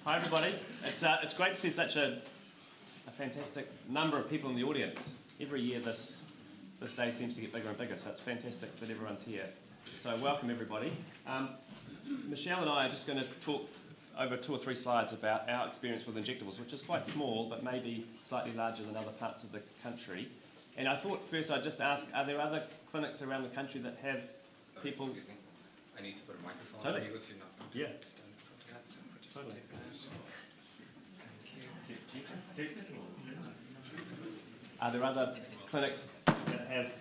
Hi everybody. It's great to see such a fantastic number of people in the audience. Every year this day seems to get bigger and bigger, so it's fantastic that everyone's here. So welcome everybody. Michelle and I are just going to talk over 2 or 3 slides about our experience with injectables, which is quite small but maybe slightly larger than other parts of the country. And I thought first I'd just ask, are there other clinics around the country that have people... Excuse me. I need to put a microphone Totally. on you if you're not going to stand in front of that. So just Totally. take that. Are there other clinics that have...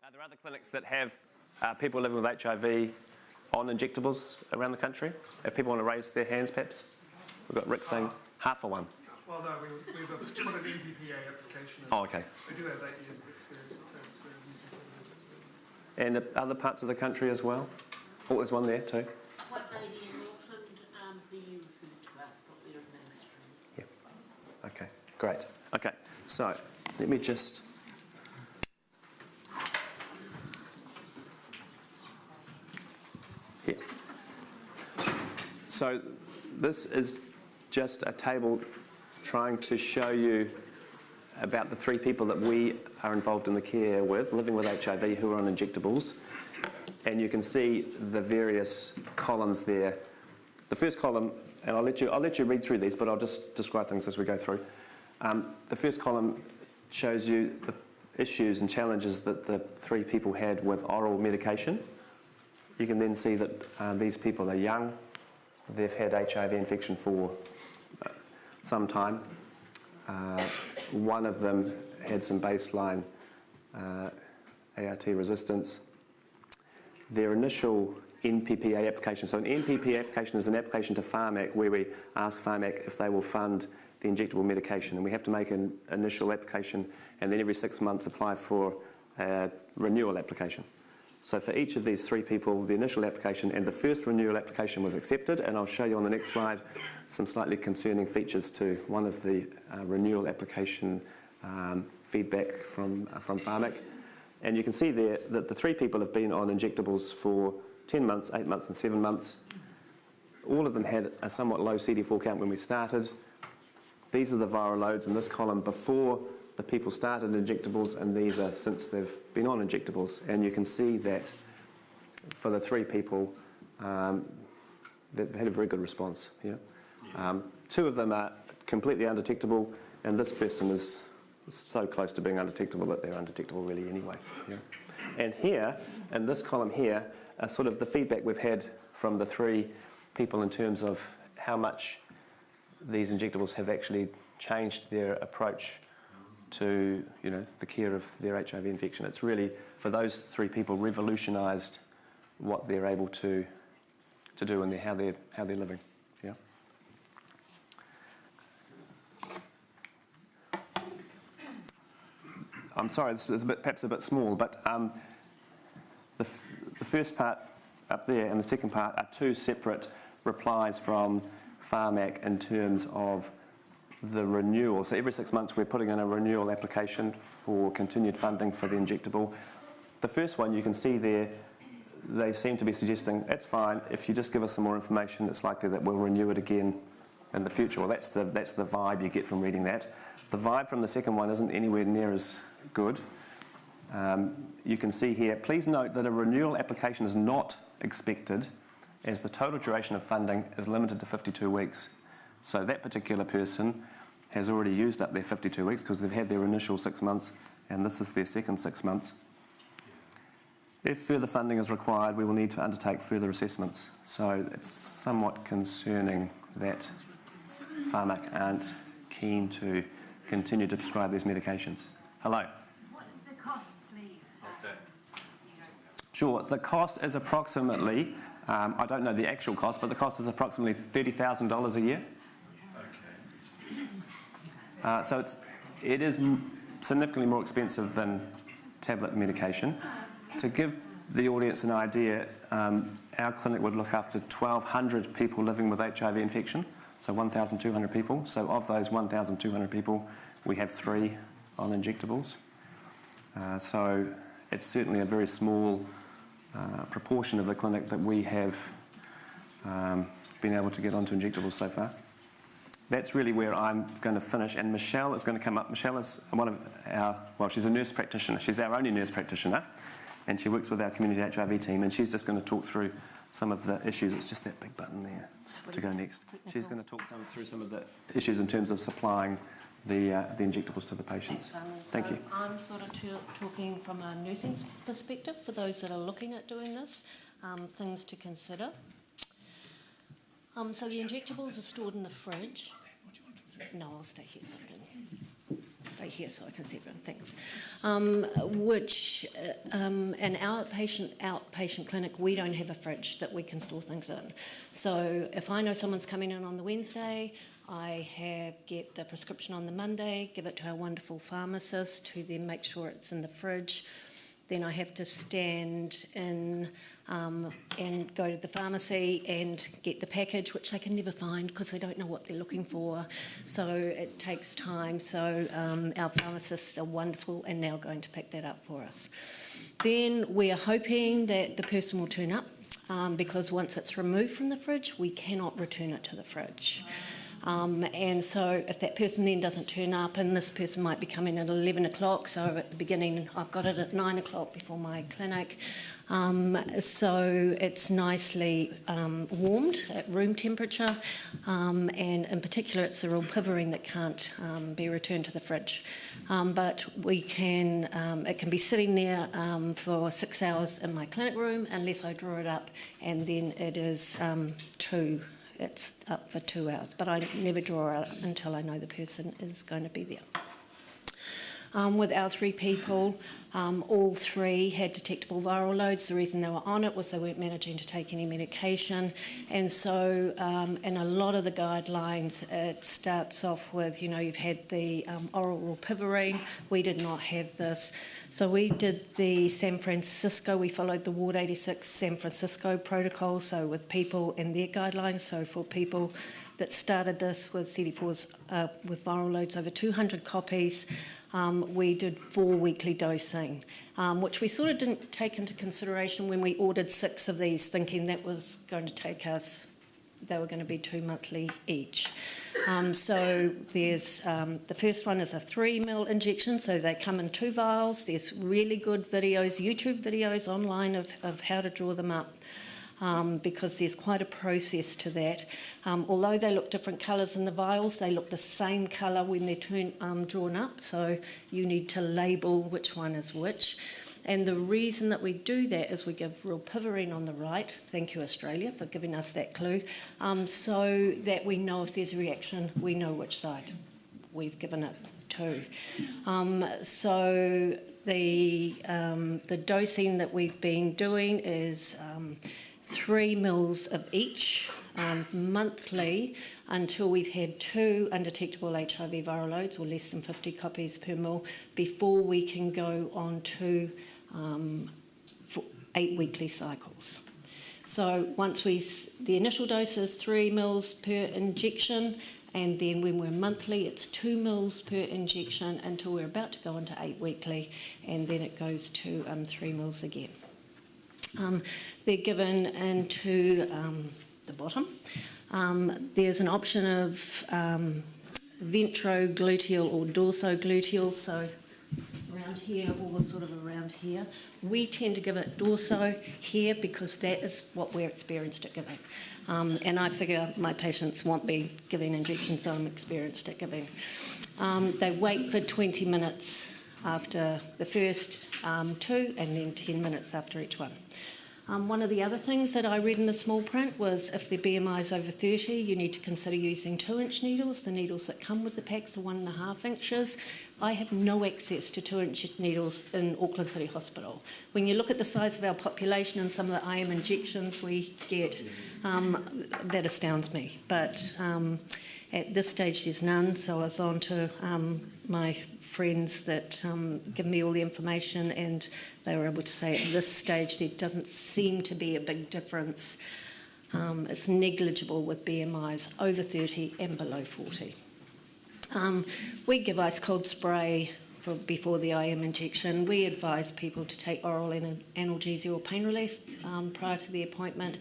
Are there other clinics that have people living with HIV on injectables around the country? If people want to raise their hands perhaps? We've got Rick saying half for one. Well, no, we've got an NPPA application. Oh, okay. We do have 8 years of experience. And other parts of the country as well? Oh, there's one there too. What lady in Auckland do you refer to us what we're administering? Yeah. Okay, great. Okay, so let me just... Here. So this is just a table trying to show you about the 3 people that we are involved in the care with, living with HIV, who are on injectables. And you can see the various columns there. The first column, and I'll let you read through these, but I'll just describe things as we go through. The first column shows you the issues and challenges that the 3 people had with oral medication. You can then see that these people are young. They've had HIV infection for some time. One of them had some baseline ART resistance. Their initial NPPA application, so an NPPA application is an application to Pharmac where we ask Pharmac if they will fund the injectable medication, and we have to make an initial application and then every 6 months apply for a renewal application. So for each of these 3 people, the initial application and the first renewal application was accepted, and I'll show you on the next slide some slightly concerning features to one of the renewal application feedback from Pharmac. And you can see there that the 3 people have been on injectables for 10 months, 8 months and 7 months. All of them had a somewhat low CD4 count when we started. These are the viral loads in this column before the people started injectables, and these are since they've been on injectables. And you can see that for the 3 people, they've had a very good response. Yeah? 2 of them are completely undetectable, and this person is so close to being undetectable that they're undetectable really anyway. Yeah? And here, in this column here, are sort of the feedback we've had from the 3 people in terms of how much these injectables have actually changed their approach to the care of their HIV infection. It's really, for those 3 people, revolutionised what they're able to do and how they're living. Yeah. I'm sorry, this is perhaps a bit small, but the first part up there and the second part are 2 separate replies from Pharmac in terms of the renewal. So every 6 months we're putting in a renewal application for continued funding for the injectable. The first one you can see there, they seem to be suggesting it's fine if you just give us some more information, it's likely that we'll renew it again in the future. Well, that's the vibe you get from reading that. The vibe from the second one isn't anywhere near as good. You can see here, please note that a renewal application is not expected as the total duration of funding is limited to 52 weeks. So that particular person has already used up their 52 weeks because they've had their initial 6 months and this is their second 6 months. If further funding is required, we will need to undertake further assessments. So it's somewhat concerning that Pharmac aren't keen to continue to prescribe these medications. Hello? What is the cost, please? Sure, the cost is approximately, I don't know the actual cost, but the cost is approximately $30,000 a year. So it is significantly more expensive than tablet medication. To give the audience an idea, our clinic would look after 1,200 people living with HIV infection, so 1,200 people. So of those 1,200 people, we have 3 on injectables. So it's certainly a very small proportion of the clinic that we have been able to get onto injectables so far. That's really where I'm going to finish, and Michelle is going to come up. Michelle is one of our, well, she's a nurse practitioner. She's our only nurse practitioner, and she works with our community HIV team, and she's just going to talk through some of the issues. It's just that big button there to go next. She's going to talk through some of the issues in terms of supplying the injectables to the patients. Thank you. I'm sort of talking from a nursing perspective for those that are looking at doing this, things to consider. So the injectables are stored in the fridge. No, I'll stay here. Stay here so I can see everyone. Thanks. In our outpatient clinic, we don't have a fridge that we can store things in. So if I know someone's coming in on the Wednesday, I get the prescription on the Monday, give it to our wonderful pharmacist who then makes sure it's in the fridge. Then I have to stand in and go to the pharmacy and get the package, which they can never find because they don't know what they're looking for. So it takes time. So our pharmacists are wonderful and now going to pick that up for us. Then we are hoping that the person will turn up because once it's removed from the fridge, we cannot return it to the fridge. And so if that person then doesn't turn up, and this person might be coming at 11 o'clock, so at the beginning I've got it at 9 o'clock before my clinic, so it's nicely warmed at room temperature, and in particular it's the rilpivirine that can't be returned to the fridge. But we can, it can be sitting there for 6 hours in my clinic room unless I draw it up, and then it is it's up for 2 hours, but I never draw it until I know the person is going to be there. With our 3 people, all 3 had detectable viral loads. The reason they were on it was they weren't managing to take any medication. And so in a lot of the guidelines, it starts off with, you know, you've had the oral rilpivirine. We did not have this. So we did the San Francisco, we followed the Ward 86 San Francisco protocol, so with people and their guidelines. So for people that started this with CD4s with viral loads over 200 copies, we did 4 weekly dosing, which we sort of didn't take into consideration when we ordered 6 of these, thinking that was going to take us, they were going to be 2 monthly each. So there's, the first one is a 3 ml injection, so they come in 2 vials. There's really good videos, YouTube videos online of how to draw them up. Because there's quite a process to that. Although they look different colours in the vials, they look the same colour when they're drawn up, so you need to label which one is which. And the reason that we do that is we give rilpivirine on the right, thank you Australia for giving us that clue, so that we know if there's a reaction, we know which side we've given it to. So the dosing that we've been doing is 3 mils of each monthly until we've had 2 undetectable HIV viral loads, or less than 50 copies per mil, before we can go on to 8 weekly cycles. So once the initial dose is 3 mils per injection, and then when we're monthly it's 2 mils per injection until we're about to go into 8 weekly, and then it goes to 3 mils again. They're given into the bottom. There's an option of ventrogluteal or dorsogluteal, so around here or sort of around here. We tend to give it dorso here because that is what we're experienced at giving. And I figure my patients won't be giving injections that I'm experienced at giving. They wait for 20 minutes after the first 2 and then 10 minutes after each one. One of the other things that I read in the small print was if their BMI is over 30, you need to consider using 2-inch needles. The needles that come with the packs are 1.5 inches. I have no access to 2-inch needles in Auckland City Hospital. When you look at the size of our population and some of the IM injections we get, that astounds me. But at this stage there's none, so I was on to my friends that give me all the information, and they were able to say at this stage there doesn't seem to be a big difference. It's negligible with BMIs over 30 and below 40. We give ice cold spray before the IM injection. We advise people to take oral analgesia or pain relief prior to the appointment.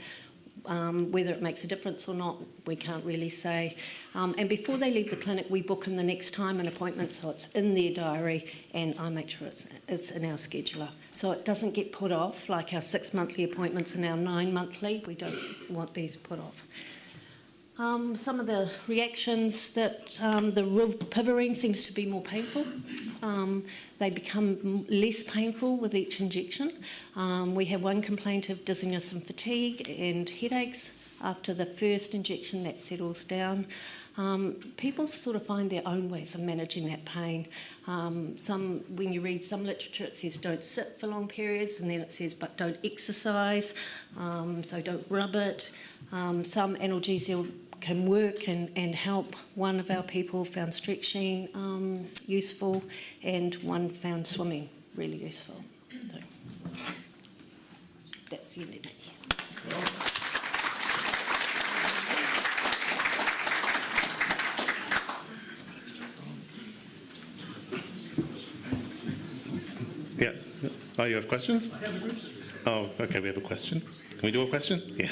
Whether it makes a difference or not, we can't really say. And before they leave the clinic, we book in the next time and appointment, so it's in their diary, and I make sure it's in our scheduler. So it doesn't get put off, like our 6 monthly appointments and our 9 monthly. We don't want these put off. Some of the reactions that the rivaroxaban seems to be more painful. They become less painful with each injection. We have one complaint of dizziness and fatigue and headaches. After the first injection, that settles down. People sort of find their own ways of managing that pain. When you read some literature, it says don't sit for long periods, and then it says but don't exercise, so don't rub it. Some analgesia can work and help. One of our people found stretching useful, and one found swimming really useful. So that's the end of it. Yeah. Oh, you have questions? I have a question. Oh, okay, we have a question. Can we do a question? Yeah.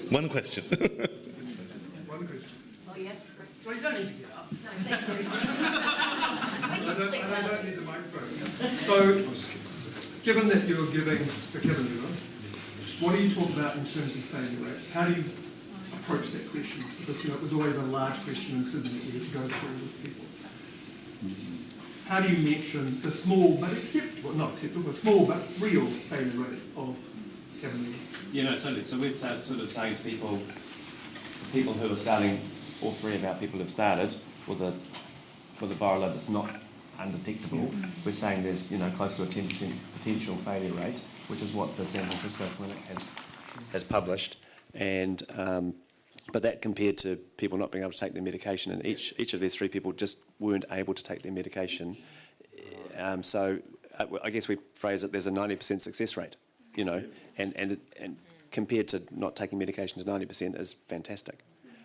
One question. One question. Oh, yeah. Well, you don't need to get up. No, thank you. I don't need the microphone. So, given that you're giving the Kevin, what do you talk about in terms of failure rates? How do you approach that question? Because it was always a large question in Sydney that we had to go through with people. How do you mention the small but not acceptable, small but real failure rate of Kevin? Yeah, no, totally. So we're sort of saying to people who are starting, all three of our people have started with a viral load that's not undetectable, we're saying there's close to a 10% potential failure rate, which is what the San Francisco clinic has published, and but that compared to people not being able to take their medication, and each of these three people just weren't able to take their medication. So I guess we phrase it, there's a 90% success rate, and compared to not taking medication to 90% is fantastic.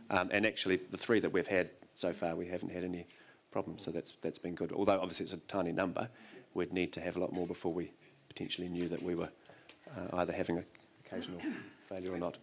And actually, the three that we've had so far, we haven't had any problems, so that's been good. Although obviously it's a tiny number, we'd need to have a lot more before we potentially knew that we were either having an occasional failure or not.